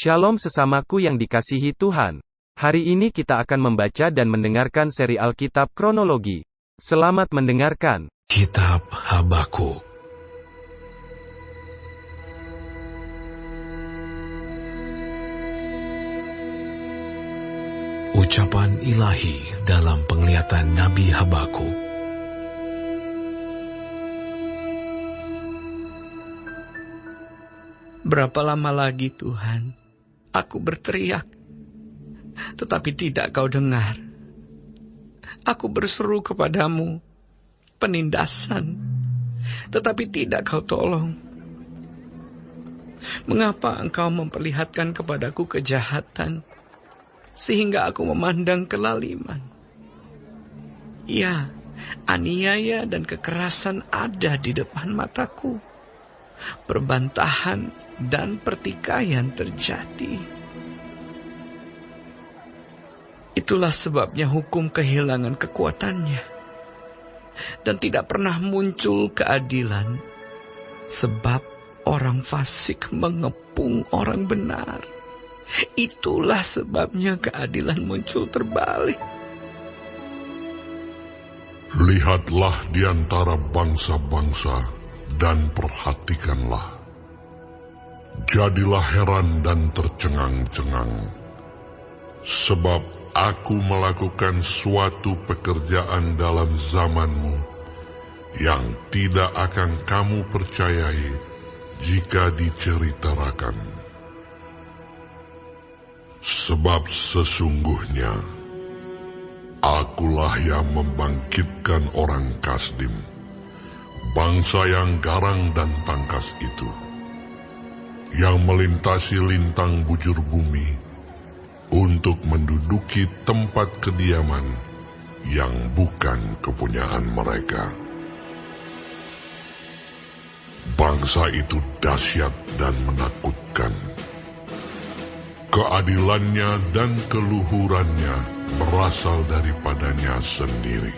Shalom sesamaku yang dikasihi Tuhan. Hari ini kita akan membaca dan mendengarkan seri Alkitab Kronologi. Selamat mendengarkan. Kitab Habakuk. Ucapan ilahi dalam penglihatan Nabi Habakuk. Berapa lama lagi, Tuhan, aku berteriak, tetapi tidak Kau dengar. Aku berseru kepadamu, penindasan, tetapi tidak Kau tolong. Mengapa Engkau memperlihatkan kepadaku kejahatan, sehingga aku memandang kelaliman? Ya, aniaya dan kekerasan ada di depan mataku. Perbantahan dan pertikaian terjadi. Itulah sebabnya hukum kehilangan kekuatannya, dan tidak pernah muncul keadilan, sebab orang fasik mengepung orang benar. Itulah sebabnya keadilan muncul terbalik. Lihatlah di antara bangsa-bangsa dan perhatikanlah. Jadilah heran dan tercengang-cengang, sebab aku melakukan suatu pekerjaan dalam zamanmu yang tidak akan kamu percayai jika diceritakan. Sebab sesungguhnya akulah yang membangkitkan orang Kasdim, bangsa yang garang dan tangkas itu, yang melintasi lintang bujur bumi untuk menduduki tempat kediaman yang bukan kepunyaan mereka. Bangsa itu dahsyat dan menakutkan. Keadilannya dan keluhurannya berasal daripadanya sendiri.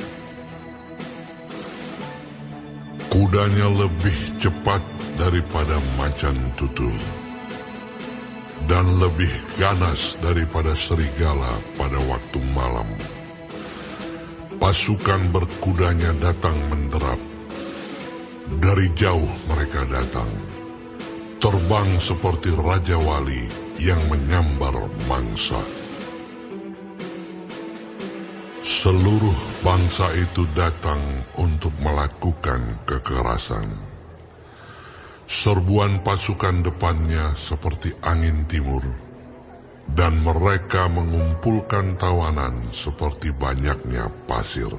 Kudanya lebih cepat daripada macan tutul, dan lebih ganas daripada serigala pada waktu malam. Pasukan berkudanya datang menderap. Dari jauh mereka datang, terbang seperti Raja Wali yang menyambar mangsa. Seluruh bangsa itu datang untuk melakukan kekerasan. Serbuan pasukan depannya seperti angin timur, dan mereka mengumpulkan tawanan seperti banyaknya pasir.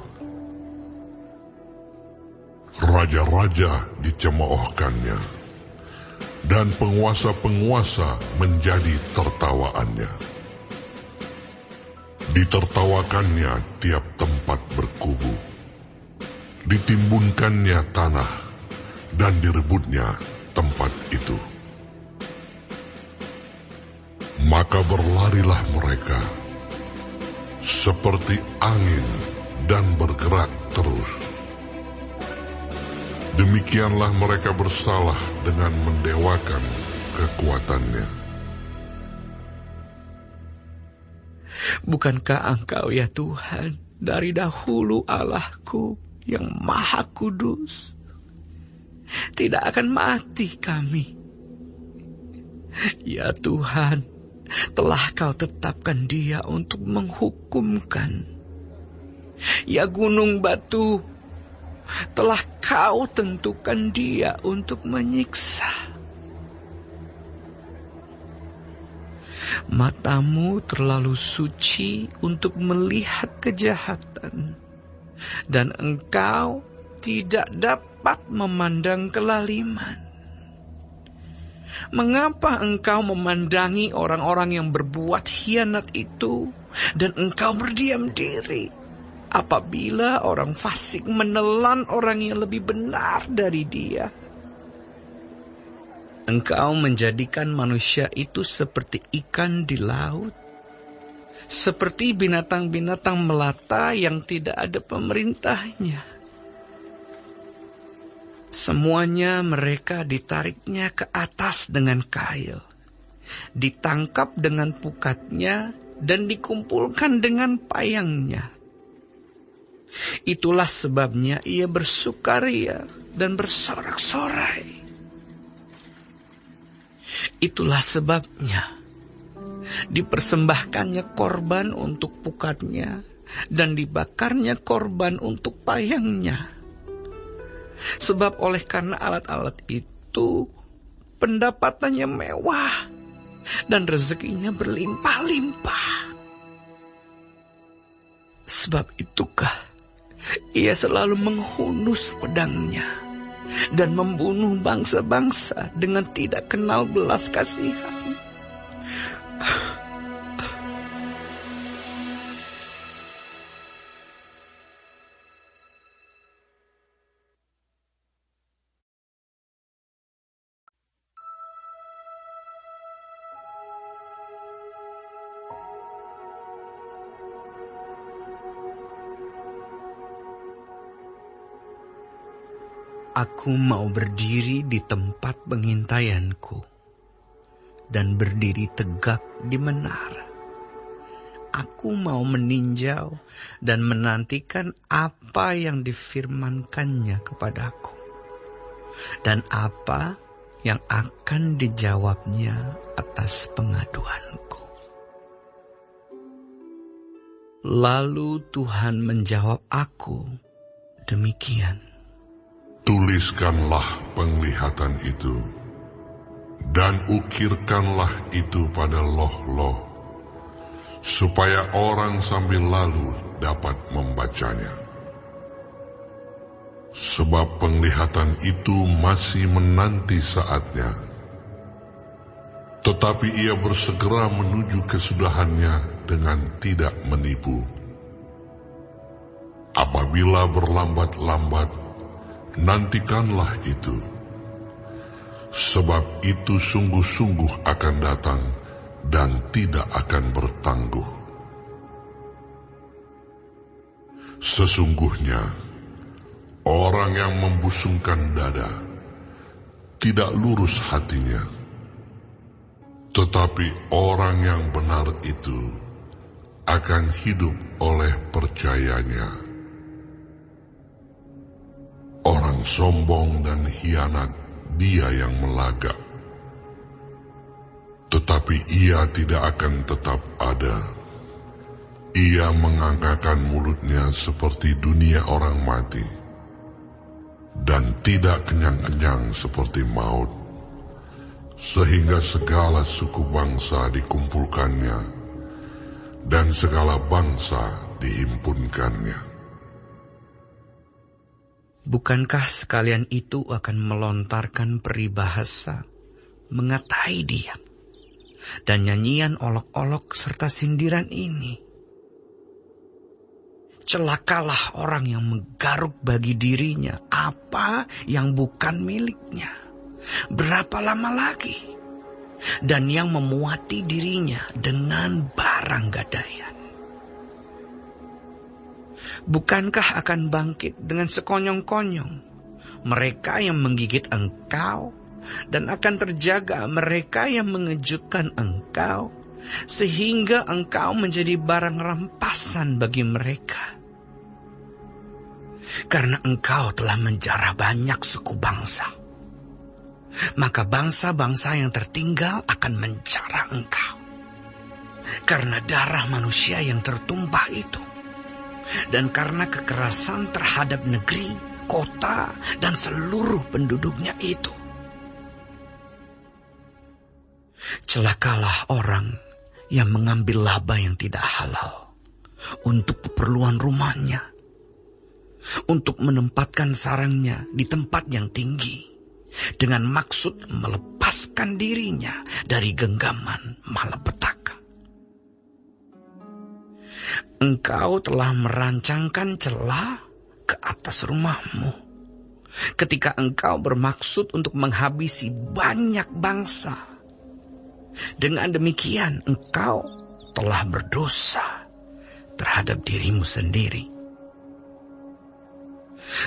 Raja-raja dicemoohkannya, dan penguasa-penguasa menjadi tertawaannya. Ditertawakannya tiap tempat berkubu, ditimbunkannya tanah, dan direbutnya tempat itu. Maka berlarilah mereka seperti angin dan bergerak terus. Demikianlah mereka bersalah dengan mendewakan kekuatannya. Bukankah Engkau, ya Tuhan, dari dahulu Allahku yang Maha Kudus? Tidak akan mati kami. Ya Tuhan, telah Kau tetapkan Dia untuk menghukumkan. Ya gunung batu, telah Kau tentukan Dia untuk menyiksa. Matamu terlalu suci untuk melihat kejahatan, dan Engkau tidak dapat memandang kelaliman. Mengapa Engkau memandangi orang-orang yang berbuat khianat itu, dan Engkau berdiam diri apabila orang fasik menelan orang yang lebih benar dari dia? Engkau menjadikan manusia itu seperti ikan di laut, seperti binatang-binatang melata yang tidak ada pemerintahnya. Semuanya mereka ditariknya ke atas dengan kail, ditangkap dengan pukatnya, dan dikumpulkan dengan payangnya. Itulah sebabnya ia bersukaria dan bersorak-sorai. Itulah sebabnya dipersembahkannya korban untuk pukatnya, dan dibakarnya korban untuk payangnya. Sebab oleh karena alat-alat itu, pendapatannya mewah, dan rezekinya berlimpah-limpah. Sebab itukah ia selalu menghunus pedangnya dan membunuh bangsa-bangsa dengan tidak kenal belas kasihan. Aku mau berdiri di tempat pengintaianku dan berdiri tegak di menara. Aku mau meninjau dan menantikan apa yang difirmankannya kepadaku, dan apa yang akan dijawabnya atas pengaduanku. Lalu Tuhan menjawab aku demikian. Tuliskanlah penglihatan itu, dan ukirkanlah itu pada loh-loh, supaya orang sambil lalu dapat membacanya. Sebab penglihatan itu masih menanti saatnya, tetapi ia bersegera menuju kesudahannya dengan tidak menipu. Apabila berlambat-lambat, nantikanlah itu, sebab itu sungguh-sungguh akan datang dan tidak akan bertangguh. Sesungguhnya, orang yang membusungkan dada tidak lurus hatinya, tetapi orang yang benar itu akan hidup oleh percayanya. Orang sombong dan hianat dia yang melagak, tetapi ia tidak akan tetap ada. Ia mengangkakan mulutnya seperti dunia orang mati, dan tidak kenyang-kenyang seperti maut, sehingga segala suku bangsa dikumpulkannya, dan segala bangsa dihimpunkannya. Bukankah sekalian itu akan melontarkan peribahasa, mengatai dia, dan nyanyian olok-olok serta sindiran ini? Celakalah orang yang menggaruk bagi dirinya apa yang bukan miliknya. Berapa lama lagi? Dan yang memuati dirinya dengan barang gadaian. Bukankah akan bangkit dengan sekonyong-konyong mereka yang menggigit engkau, dan akan terjaga mereka yang mengejutkan engkau, sehingga engkau menjadi barang rampasan bagi mereka? Karena engkau telah menjarah banyak suku bangsa, maka bangsa-bangsa yang tertinggal akan menjarah engkau. Karena darah manusia yang tertumpah itu, dan karena kekerasan terhadap negeri, kota, dan seluruh penduduknya itu. Celakalah orang yang mengambil laba yang tidak halal untuk keperluan rumahnya, untuk menempatkan sarangnya di tempat yang tinggi, dengan maksud melepaskan dirinya dari genggaman malapetaka. Engkau telah merancangkan celah ke atas rumahmu, ketika engkau bermaksud untuk menghabisi banyak bangsa. Dengan demikian engkau telah berdosa terhadap dirimu sendiri.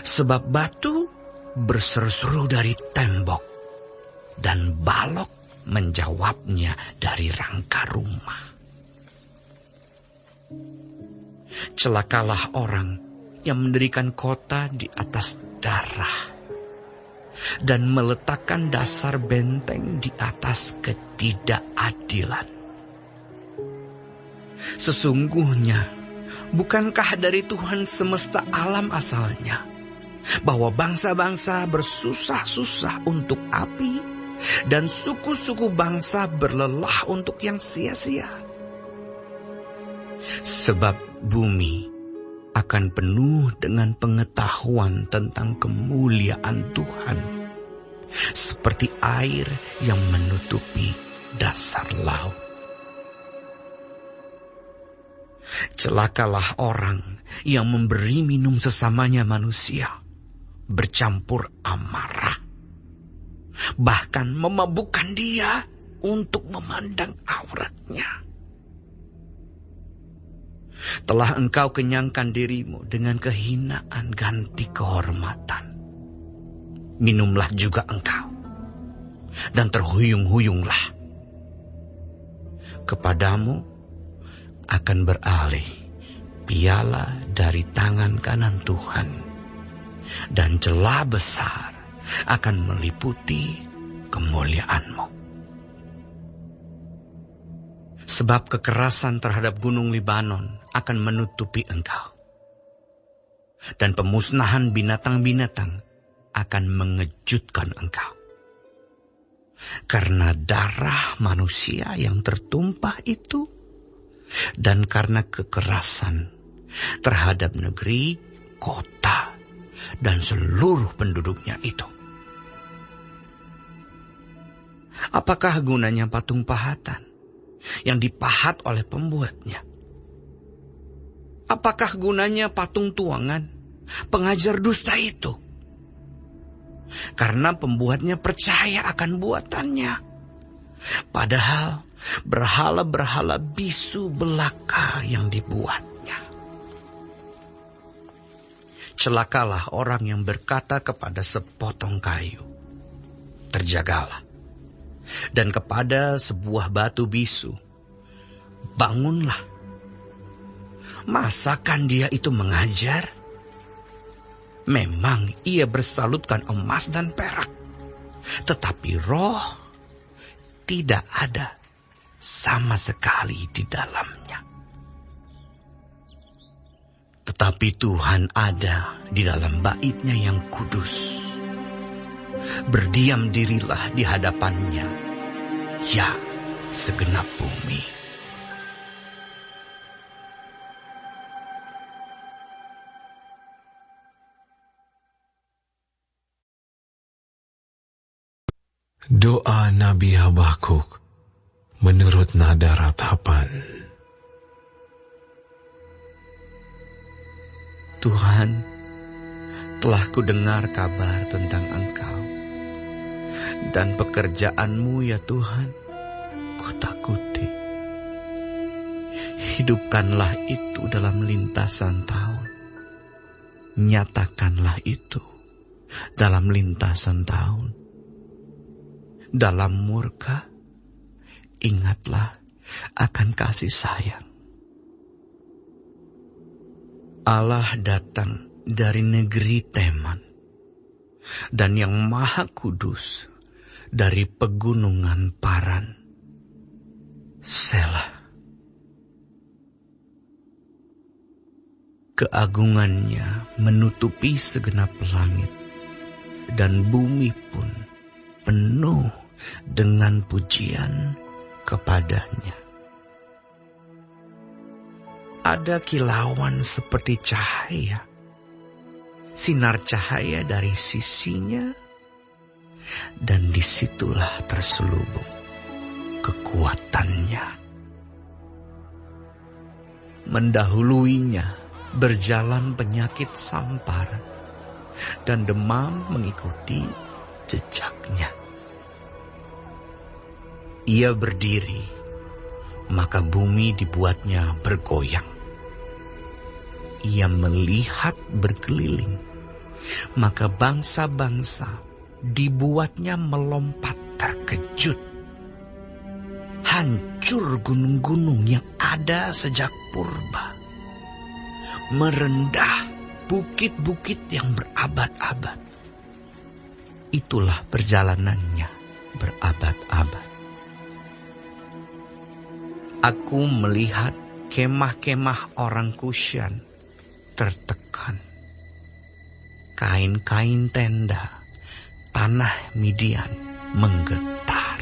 Sebab batu berseru-seru dari tembok, dan balok menjawabnya dari rangka rumah. Celakalah orang yang mendirikan kota di atas darah dan meletakkan dasar benteng di atas ketidakadilan. Sesungguhnya, bukankah dari Tuhan semesta alam asalnya, bahwa bangsa-bangsa bersusah-susah untuk api, dan suku-suku bangsa berlelah untuk yang sia-sia? Sebab bumi akan penuh dengan pengetahuan tentang kemuliaan Tuhan, seperti air yang menutupi dasar laut. Celakalah orang yang memberi minum sesamanya manusia, bercampur amarah, bahkan memabukkan dia untuk memandang auratnya. Telah engkau kenyangkan dirimu dengan kehinaan ganti kehormatan. Minumlah juga engkau, dan terhuyung-huyunglah. Kepadamu akan beralih piala dari tangan kanan Tuhan, dan celah besar akan meliputi kemuliaanmu. Sebab kekerasan terhadap gunung Libanon akan menutupi engkau, dan pemusnahan binatang-binatang akan mengejutkan engkau. Karena darah manusia yang tertumpah itu, dan karena kekerasan terhadap negeri, kota, dan seluruh penduduknya itu. Apakah gunanya patung pahatan yang dipahat oleh pembuatnya? Apakah gunanya patung tuangan, pengajar dusta itu? Karena pembuatnya percaya akan buatannya. Padahal berhala-berhala bisu belaka yang dibuatnya. Celakalah orang yang berkata kepada sepotong kayu, terjagalah. Dan kepada sebuah batu bisu, bangunlah. Masakan dia itu mengajar? Memang ia bersalutkan emas dan perak, tetapi roh tidak ada sama sekali di dalamnya. Tetapi Tuhan ada di dalam bait-Nya yang kudus. Berdiam dirilah di hadapannya, ya segenap bumi. Doa Nabi Habakuk menurut nada ratapan. Tuhan, telah kudengar kabar tentang Engkau dan pekerjaan-Mu ya Tuhan, kutakuti. Hidupkanlah itu dalam lintasan tahun. Nyatakanlah itu dalam lintasan tahun. Dalam murka, ingatlah akan kasih sayang. Allah datang dari negeri Teman, dan yang Maha Kudus dari pegunungan Paran. Selah. Keagungannya menutupi segenap langit, dan bumi pun penuh dengan pujian kepadanya. Ada kilauan seperti cahaya, sinar cahaya dari sisinya, dan disitulah terselubung kekuatannya. Mendahuluinya berjalan penyakit samparan, dan demam mengikuti jejaknya. Ia berdiri, maka bumi dibuatnya bergoyang. Ia melihat berkeliling, maka bangsa-bangsa dibuatnya melompat terkejut. hancur gunung-gunung yang ada sejak purba, merendah bukit-bukit yang berabad-abad. Itulah perjalanannya berabad-abad. Aku melihat kemah-kemah orang Kusyan tertekan. Kain-kain tenda tanah Midian menggetar.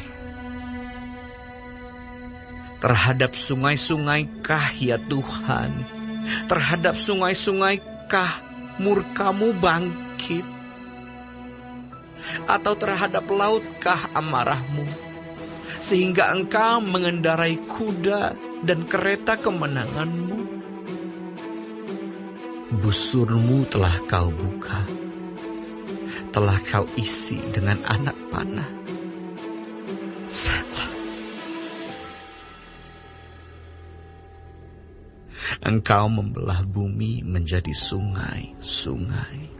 Terhadap sungai-sungai kah ya Tuhan? Terhadap sungai-sungai kah murkamu bangkit? Atau terhadap laut kah amarahmu? Sehingga engkau mengendarai kuda dan kereta kemenanganmu. Busurmu telah kau buka, telah kau isi dengan anak panah. Selah. Engkau membelah bumi menjadi sungai-sungai.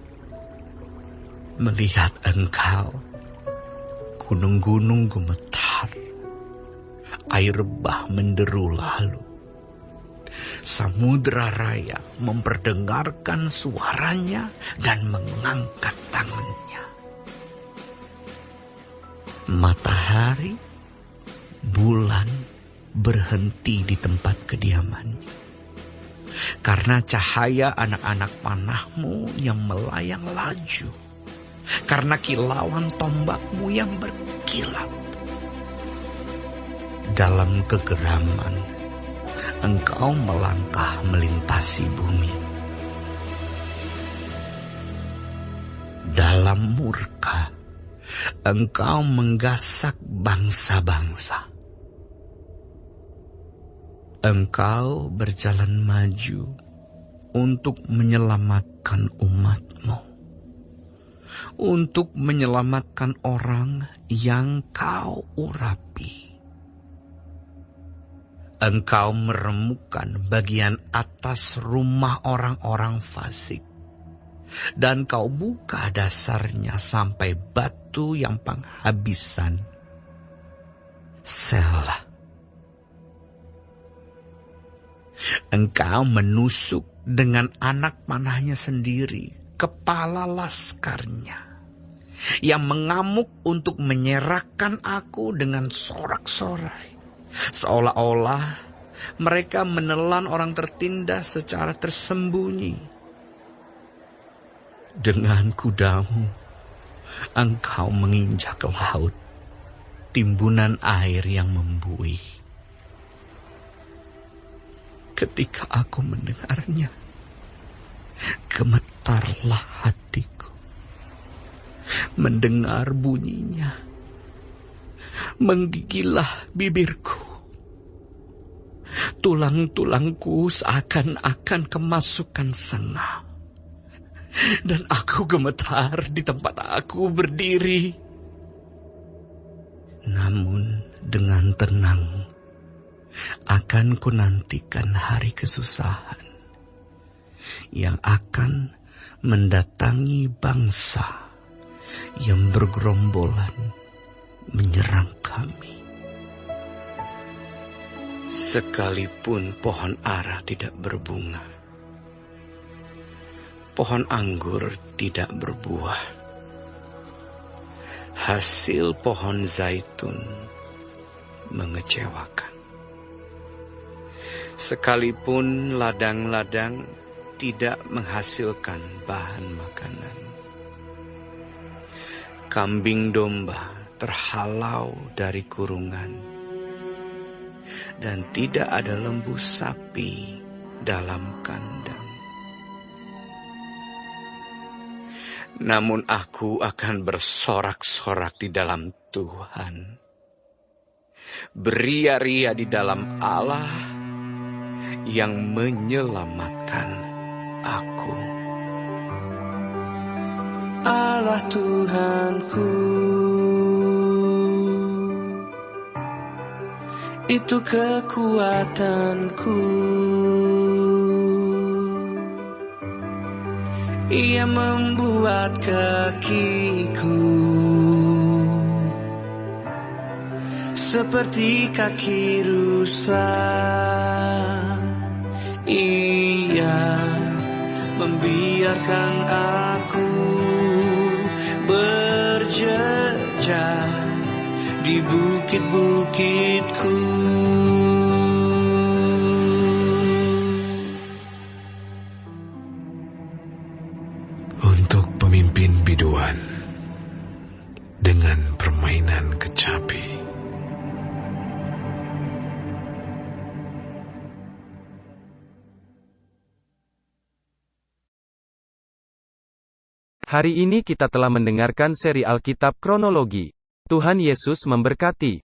Melihat engkau, gunung-gunung gemetar, air bah menderu lalu. Samudra raya memperdengarkan suaranya dan mengangkat tangannya. Matahari, bulan berhenti di tempat kediamannya. Karena cahaya anak-anak panahmu yang melayang laju. Karena kilauan tombakmu yang berkilat. Dalam kegeraman, engkau melangkah melintasi bumi. Dalam murka, engkau menggasak bangsa-bangsa. Engkau berjalan maju untuk menyelamatkan umatmu. Untuk menyelamatkan orang yang kau urapi. Engkau meremukkan bagian atas rumah orang-orang fasik. Dan kau buka dasarnya sampai batu yang penghabisan. Selah. Engkau menusuk dengan anak panahnya sendiri, kepala laskarnya, yang mengamuk untuk menyerahkan aku dengan sorak-sorai. Seolah-olah mereka menelan orang tertindas secara tersembunyi. Dengan kudamu, engkau menginjak laut, timbunan air yang membuih. Ketika aku mendengarnya, gemetarlah hatiku. Mendengar bunyinya, menggigilah bibirku. Tulang-tulangku seakan-akan kemasukan sengam. Dan aku gemetar di tempat aku berdiri. Namun dengan tenang akan kunantikan hari kesusahan yang akan mendatangi bangsa yang bergerombolan menyerang kami. Sekalipun pohon ara tidak berbunga, pohon anggur tidak berbuah, hasil pohon zaitun mengecewakan. Sekalipun ladang-ladang tidak menghasilkan bahan makanan. Kambing domba terhalau dari kurungan. Dan tidak ada lembu sapi dalam kandang. Namun aku akan bersorak-sorak di dalam Tuhan. Beria-ria di dalam Allah yang menyelamatkan aku. Allah Tuhanku, itu kekuatanku. Ia membuat kakiku seperti kaki rusa. Ia membiarkan aku berjejak di bukit-bukitku. Untuk pemimpin biduan dengan permainan kecapi. Hari ini kita telah mendengarkan seri Alkitab Kronologi. Tuhan Yesus memberkati.